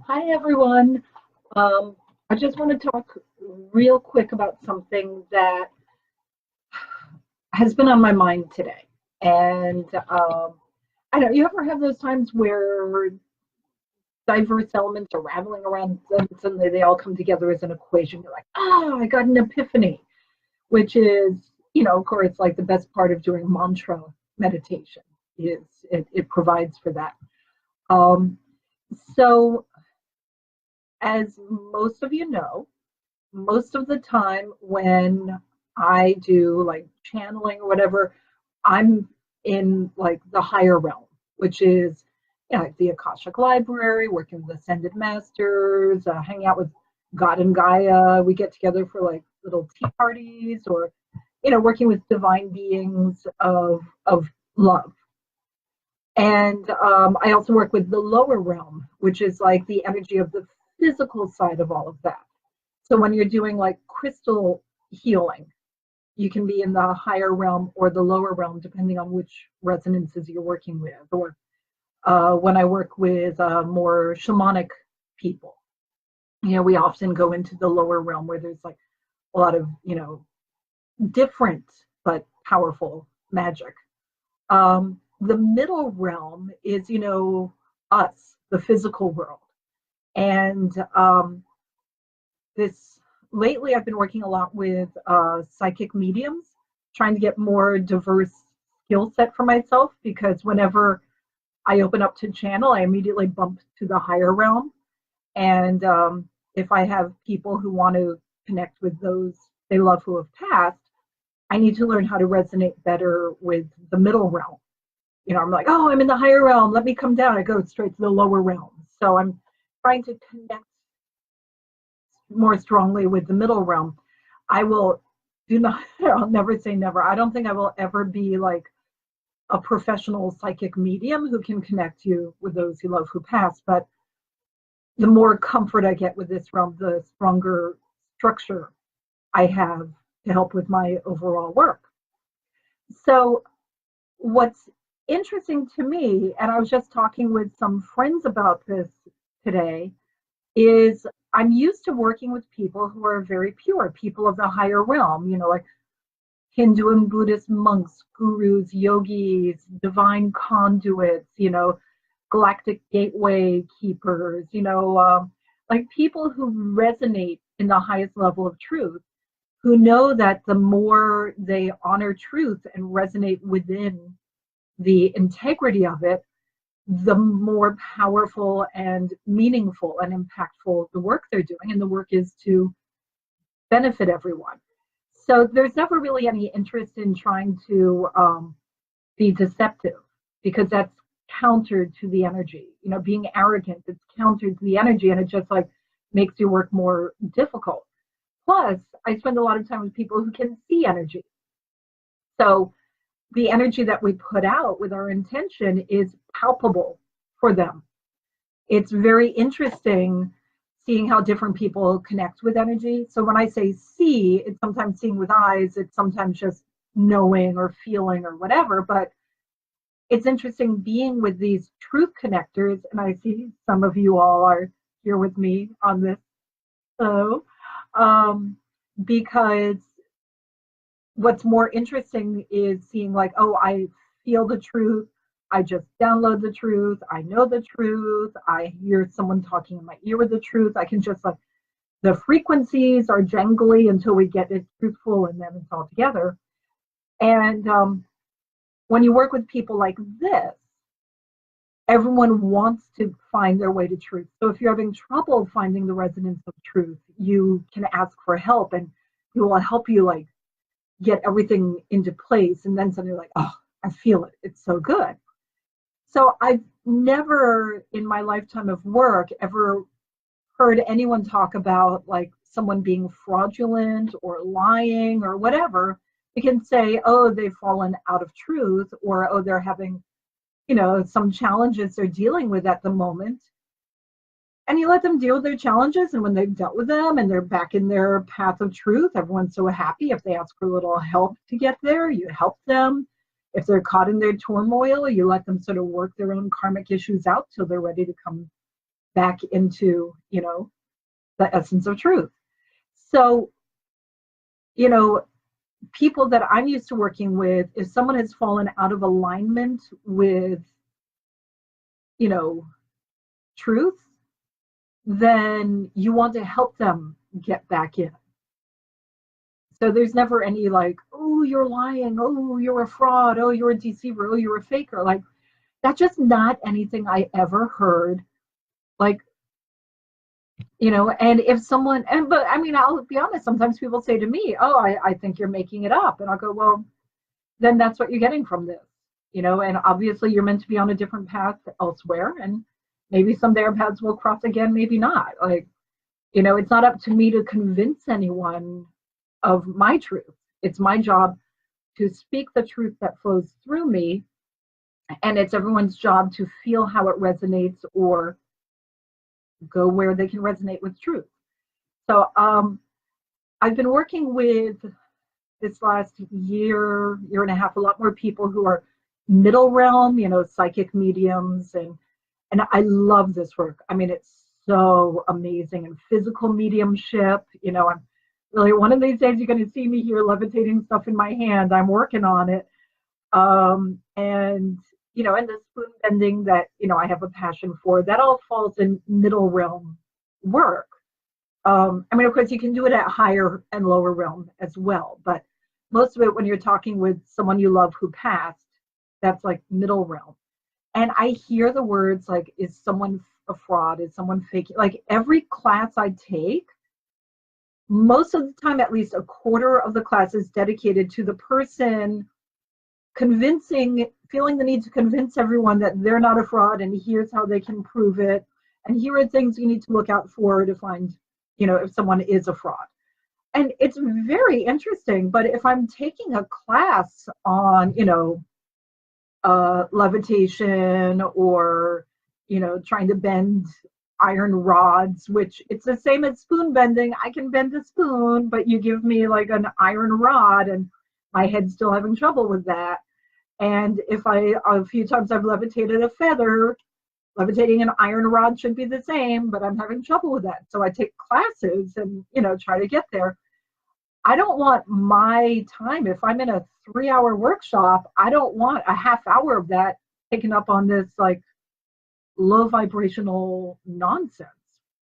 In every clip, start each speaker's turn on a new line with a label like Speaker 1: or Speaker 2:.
Speaker 1: Hi, everyone. I just want to talk real quick about something that has been on my mind today. And I don't know, you ever have those times where diverse elements are rattling around and suddenly they all come together as an equation? You're like, I got an epiphany, which is, of course, like the best part of doing mantra meditation is it provides for that. Um, so, as most of you know, most of the time when I do like channeling or whatever, I'm in like the higher realm, which is like the Akashic Library, working with ascended masters, hanging out with God and Gaia. We get together for like little tea parties, or working with divine beings of love. And I also work with the lower realm, which is like the energy of the physical side of all of that. So when you're doing like crystal healing, you can be in the higher realm or the lower realm, depending on which resonances you're working with. Or when I work with more shamanic people, we often go into the lower realm where there's like a lot of, different but powerful magic. The middle realm is, us, the physical world. And this lately I've been working a lot with psychic mediums, trying to get more diverse skill set for myself, because whenever I open up to channel, I immediately bump to the higher realm. And if I have people who want to connect with those they love who have passed, I need to learn how to resonate better with the middle realm. I'm like, I'm in the higher realm, let me come down. I go straight to the lower realm. So I'm trying to connect more strongly with the middle realm. I'll never say never. I don't think I will ever be like a professional psychic medium who can connect you with those you love who passed. But the more comfort I get with this realm, the stronger structure I have to help with my overall work. So what's interesting to me, and I was just talking with some friends about this today, is I'm used to working with people who are very pure, people of the higher realm, like Hindu and Buddhist monks, gurus, yogis, divine conduits, galactic gateway keepers, like people who resonate in the highest level of truth, who know that the more they honor truth and resonate within the integrity of it, the more powerful and meaningful and impactful the work they're doing. And the work is to benefit everyone. So there's never really any interest in trying to be deceptive, because that's counter to the energy. Being arrogant, it's counter to the energy, and it just like makes your work more difficult. Plus, I spend a lot of time with people who can see energy. So the energy that we put out with our intention is palpable for them. It's very interesting seeing how different people connect with energy. So when I say see, it's sometimes seeing with eyes, it's sometimes just knowing or feeling or whatever, but it's interesting being with these truth connectors, and I see some of you all are here with me on this. So, because what's more interesting is seeing like, I feel the truth, I just download the truth, I know the truth, I hear someone talking in my ear with the truth, I can just like, the frequencies are jangly until we get it truthful, and then it's all together. And when you work with people like this, everyone wants to find their way to truth. So if you're having trouble finding the resonance of truth, you can ask for help, and it will help you like get everything into place. And then suddenly you're like, I feel it. It's so good. So I've never in my lifetime of work ever heard anyone talk about like someone being fraudulent or lying or whatever. You can say, they've fallen out of truth, or they're having, some challenges they're dealing with at the moment. And you let them deal with their challenges, and when they've dealt with them and they're back in their path of truth, everyone's so happy. If they ask for a little help to get there, you help them. If they're caught in their turmoil, you let them sort of work their own karmic issues out till they're ready to come back into, the essence of truth. So, people that I'm used to working with, if someone has fallen out of alignment with, truth, then you want to help them get back in. So there's never any like, oh, you're lying, oh, you're a fraud, oh, you're a deceiver, oh, you're a faker. Like, that's just not anything I ever heard. Like, and if someone, but I mean, I'll be honest, sometimes people say to me, oh, I think you're making it up. And I'll go, well, then that's what you're getting from this, and obviously you're meant to be on a different path elsewhere. And maybe someday our paths will cross again, maybe not. Like, it's not up to me to convince anyone of my truth. It's my job to speak the truth that flows through me. And it's everyone's job to feel how it resonates or go where they can resonate with truth. So I've been working with this last year and a half, a lot more people who are middle realm, psychic mediums. And I love this work. I mean, it's so amazing. And physical mediumship, I'm really, one of these days you're going to see me here levitating stuff in my hand. I'm working on it. And the spoon bending that, I have a passion for, that all falls in middle realm work. I mean, of course, you can do it at higher and lower realm as well. But most of it, when you're talking with someone you love who passed, that's like middle realm. And I hear the words like, is someone a fraud? Is someone fake? Like every class I take, most of the time, at least a quarter of the class is dedicated to the person feeling the need to convince everyone that they're not a fraud, and here's how they can prove it. And here are things you need to look out for to find, if someone is a fraud. And it's very interesting. But if I'm taking a class on, levitation or, trying to bend iron rods, which it's the same as spoon bending. I can bend a spoon, but you give me like an iron rod and my head's still having trouble with that. And if a few times I've levitated a feather, levitating an iron rod should be the same, but I'm having trouble with that. So I take classes and, try to get there. I don't want my time, if I'm in a 3-hour workshop, I don't want a half hour of that taken up on this like low vibrational nonsense.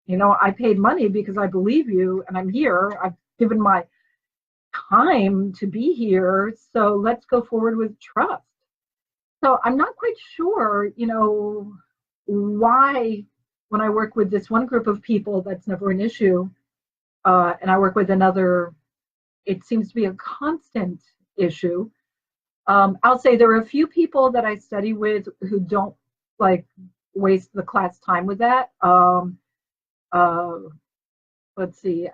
Speaker 1: I paid money because I believe you and I'm here. I've given my time to be here. So let's go forward with trust. So I'm not quite sure, why when I work with this one group of people, that's never an issue. And I work with another, it seems to be a constant issue. I'll say there are a few people that I study with who don't like waste the class time with that. Let's see.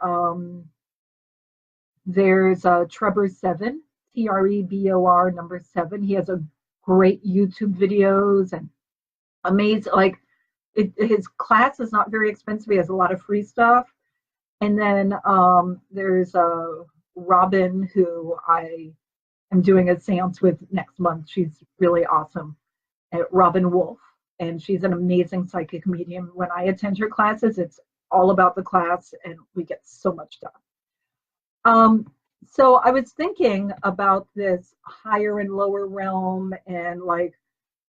Speaker 1: There's Trebor7, Trebor number 7. He has a great YouTube videos and amazing. Like his class is not very expensive. He has a lot of free stuff. And then there's Robin, who I am doing a seance with next month. She's really awesome. Robin Wolf. And she's an amazing psychic medium. When I attend her classes, it's all about the class and we get so much done. So I was thinking about this higher and lower realm and like,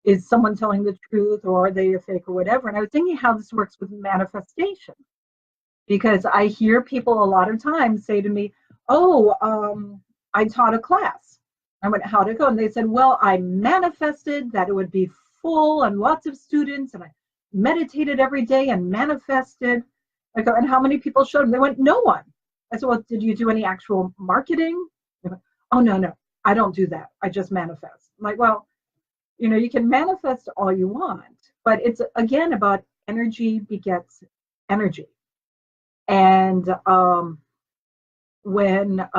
Speaker 1: is someone telling the truth or are they a fake or whatever? And I was thinking how this works with manifestation. Because I hear people a lot of times say to me, oh, I taught a class. I went, how'd it go? And they said, well, I manifested that it would be full and lots of students, and I meditated every day and manifested. I go, and how many people showed them? They went, no one. I said, well, did you do any actual marketing? They went, oh, no, I don't do that. I just manifest. I'm like, well, you can manifest all you want, but it's, again, about energy begets energy. And when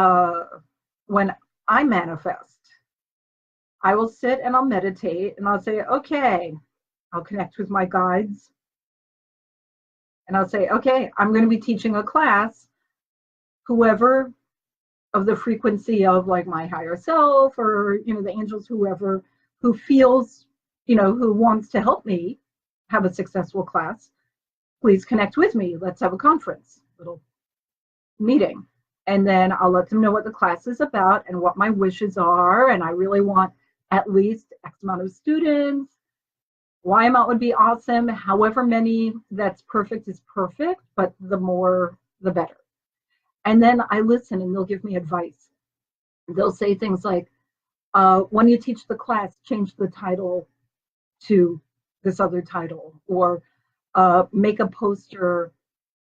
Speaker 1: I manifest, I will sit and I'll meditate and I'll say, okay, I'll connect with my guides. And I'll say, okay, I'm going to be teaching a class. Whoever of the frequency of like my higher self or, the angels, whoever who feels, who wants to help me have a successful class, please connect with me. Let's have a conference, little meeting. And then I'll let them know what the class is about and what my wishes are. And I really want at least X amount of students. Y amount would be awesome. However many that's perfect is perfect, but the more, the better. And then I listen and they'll give me advice. They'll say things like, when you teach the class, change the title to this other title, or make a poster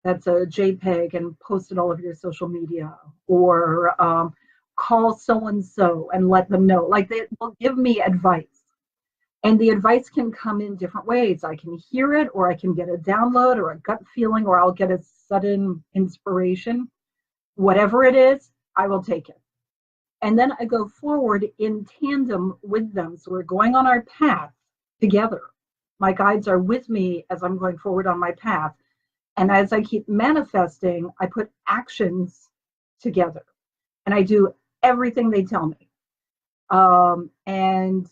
Speaker 1: that's a JPEG and post it all over your social media, or call so-and-so and let them know. Like, they will give me advice. And the advice can come in different ways. I can hear it, or I can get a download or a gut feeling, or I'll get a sudden inspiration. Whatever it is, I will take it. And then I go forward in tandem with them. So we're going on our path together. My guides are with me as I'm going forward on my path. And as I keep manifesting, I put actions together. And I do everything they tell me. And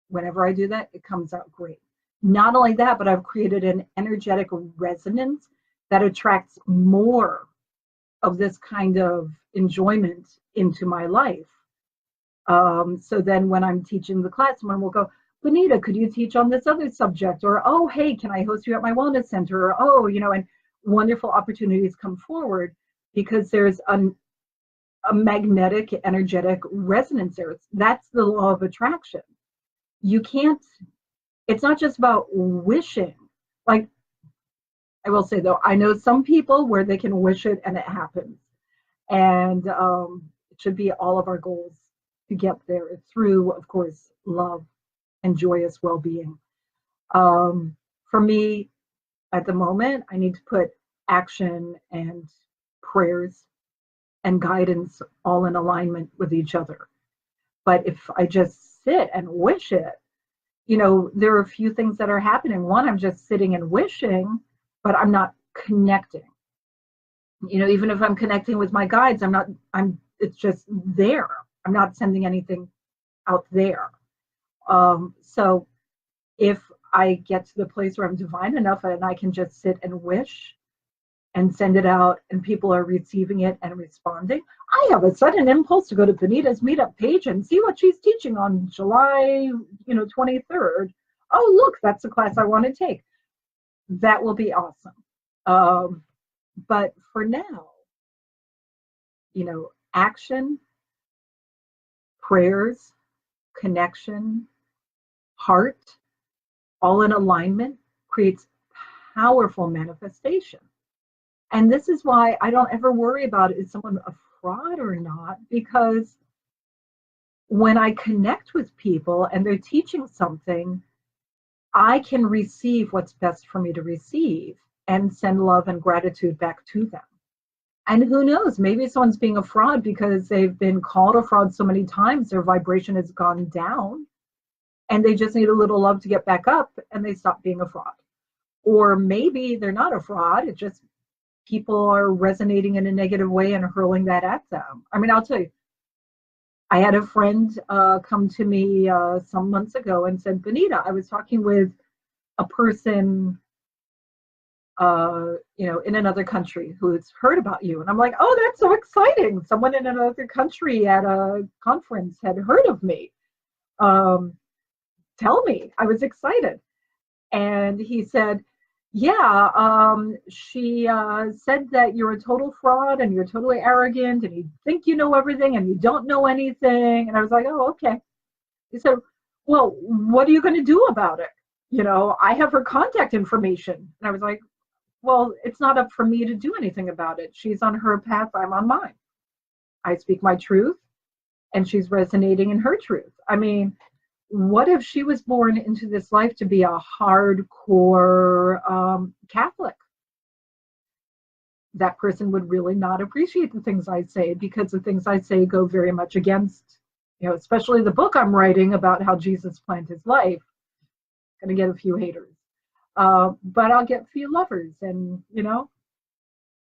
Speaker 1: whenever I do that, it comes out great. Not only that, but I've created an energetic resonance that attracts more of this kind of enjoyment into my life. So then when I'm teaching the class, someone will go, Bonita, could you teach on this other subject? Or, oh, hey, can I host you at my wellness center? Or, oh, and wonderful opportunities come forward because there's a magnetic, energetic resonance there. That's the law of attraction. You can't, it's not just about wishing. Like, I will say though, I know some people where they can wish it and it happens. And it should be all of our goals to get there through, of course, love and joyous well-being. For me, at the moment, I need to put action and prayers and guidance all in alignment with each other. But if I just sit and wish it, there are a few things that are happening. One, I'm just sitting and wishing, but I'm not connecting. Even if I'm connecting with my guides, it's just there. I'm not sending anything out there. So if I get to the place where I'm divine enough and I can just sit and wish and send it out and people are receiving it and responding, I have a sudden impulse to go to Bonita's meetup page and see what she's teaching on July 23rd. Oh, look, that's the class I want to take. That will be awesome. But for now, action, prayers, connection, heart, all in alignment creates powerful manifestation. And this is why I don't ever worry about, is someone a fraud or not? Because when I connect with people and they're teaching something, I can receive what's best for me to receive and send love and gratitude back to them. And who knows, maybe someone's being a fraud because they've been called a fraud so many times, their vibration has gone down and they just need a little love to get back up and they stop being a fraud. Or maybe they're not a fraud, it's just people are resonating in a negative way and hurling that at them. I mean, I'll tell you, I had a friend come to me some months ago and said, Bonita, I was talking with a person, in another country who's heard about you. And I'm like, oh, that's so exciting. Someone in another country at a conference had heard of me. Tell me. I was excited. And he said, yeah, she said that you're a total fraud and you're totally arrogant and you think you know everything and you don't know anything. And I was like, oh, okay. He said, well, what are you going to do about it? I have her contact information. And I was like, well, it's not up for me to do anything about it. She's on her path, I'm on mine. I speak my truth and she's resonating in her truth. I mean, what if she was born into this life to be a hardcore Catholic? That person would really not appreciate the things I say because the things I say go very much against, especially the book I'm writing about how Jesus planned his life. Gonna get a few haters. But I'll get a few lovers and,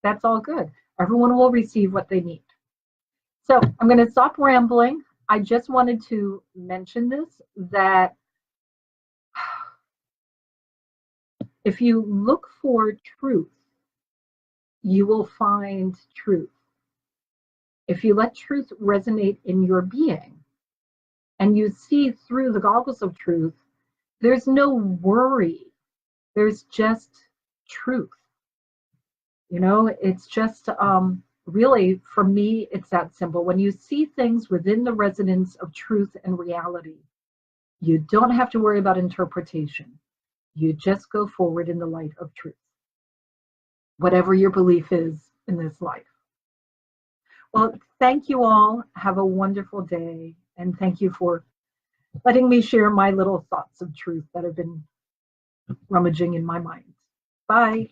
Speaker 1: that's all good. Everyone will receive what they need. So I'm going to stop rambling. I just wanted to mention this, that If you look for truth, you will find truth. If you let truth resonate in your being and you see through the goggles of truth, there's no worry. There's just truth. You know, it's just really, for me, it's that simple. When you see things within the resonance of truth and reality, you don't have to worry about interpretation. You just go forward in the light of truth, whatever your belief is in this life. Well, thank you all. Have a wonderful day. And thank you for letting me share my little thoughts of truth that have been rummaging in my mind. Bye.